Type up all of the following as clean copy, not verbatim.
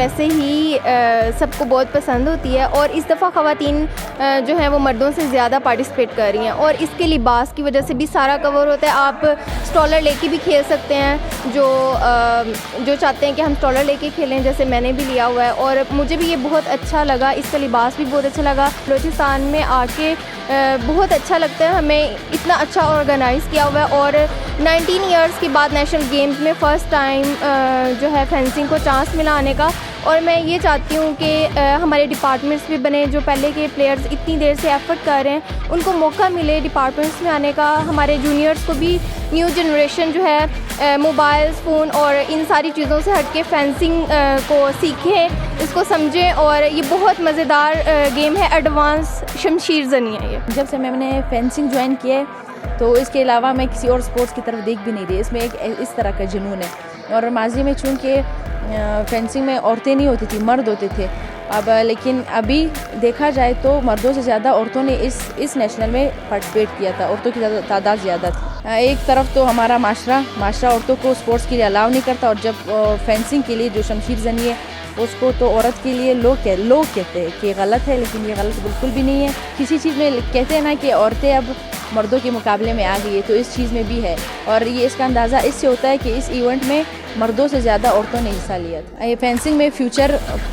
वैसे ही सबको बहुत पसंद होती है और इस दफ़ा ख़वातीन जो हैं वो मर्दों से ज़्यादा पार्टिसिपेट कर रही हैं और इसके लिबास की वजह से भी सारा कवर होता है। आप स्टॉलर लेके भी खेल सकते हैं, जो चाहते हैं कि हम स्टॉलर लेके खेलें, जैसे मैंने भी लिया हुआ है और मुझे भी ये बहुत अच्छा लगा। इसका लिबास भी बहुत अच्छा लगा। बलूचिस्तान में आके बहुत अच्छा लगता है, हमें इतना अच्छा ऑर्गेनाइज़ किया हुआ है और 19 इयर्स के बाद नेशनल गेम्स में फ़र्स्ट टाइम जो है फेंसिंग को चांस मिला आने का। और मैं ये चाहती हूँ कि हमारे डिपार्टमेंट्स भी बने, जो पहले के प्लेयर्स इतनी देर से एफ़र्ट कर रहे हैं उनको मौका मिले डिपार्टमेंट्स में आने का। हमारे जूनियर्स को भी, न्यू जनरेशन जो है मोबाइल्स, फ़ोन और इन सारी चीज़ों से हट के फेंसिंग को सीखें, इसको समझें और ये बहुत मज़ेदार गेम है। एडवांस शमशीर ज़नी है ये। जब से मैंने फेंसिंग ज्वाइन किया है तो इसके अलावा मैं किसी और स्पोर्ट्स की तरफ देख भी नहीं रही। इसमें एक इस तरह का जुनून है और माजी में चूँकि फेंसिंग में औरतें नहीं होती थी, मर्द होते थे। अब लेकिन अभी देखा जाए तो मर्दों से ज़्यादा औरतों ने इस नेशनल में पार्टिसिपेट किया था। औरतों की तादाद ज़्यादा थी। एक तरफ तो हमारा माशरा औरतों को स्पोर्ट्स के लिए अलाउ नहीं करता और जब फेंसिंग के लिए जो शमशीर ज़नी है उसको तो औरत के लिए लोग कहते हैं कि गलत है, लेकिन ये गलत बिल्कुल भी नहीं है। किसी चीज़ में कहते हैं ना कि औरतें अब मर्दों के मुकाबले में आ गई है, तो इस चीज़ में भी है और ये इसका अंदाज़ा इससे होता है कि इस इवेंट में मर्दों से ज़्यादा औरतों ने हिस्सा लिया था। ये फेंसिंग में फ्यूचर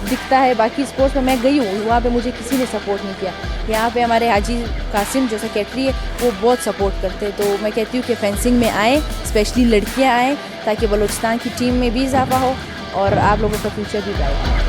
दिखता है। बाकी स्पोर्ट्स में मैं गई हूँ, वहाँ पे मुझे किसी ने सपोर्ट नहीं किया। यहाँ पे हमारे हाजी कासिम जो सेक्रेटरी है वो बहुत सपोर्ट करते हैं। तो मैं कहती हूँ कि फेंसिंग में आएँ, स्पेशली लड़कियाँ आएँ, ताकि बलूचिस्तान की टीम में भी इजाफा हो और आप लोगों का फ्यूचर भी जाए।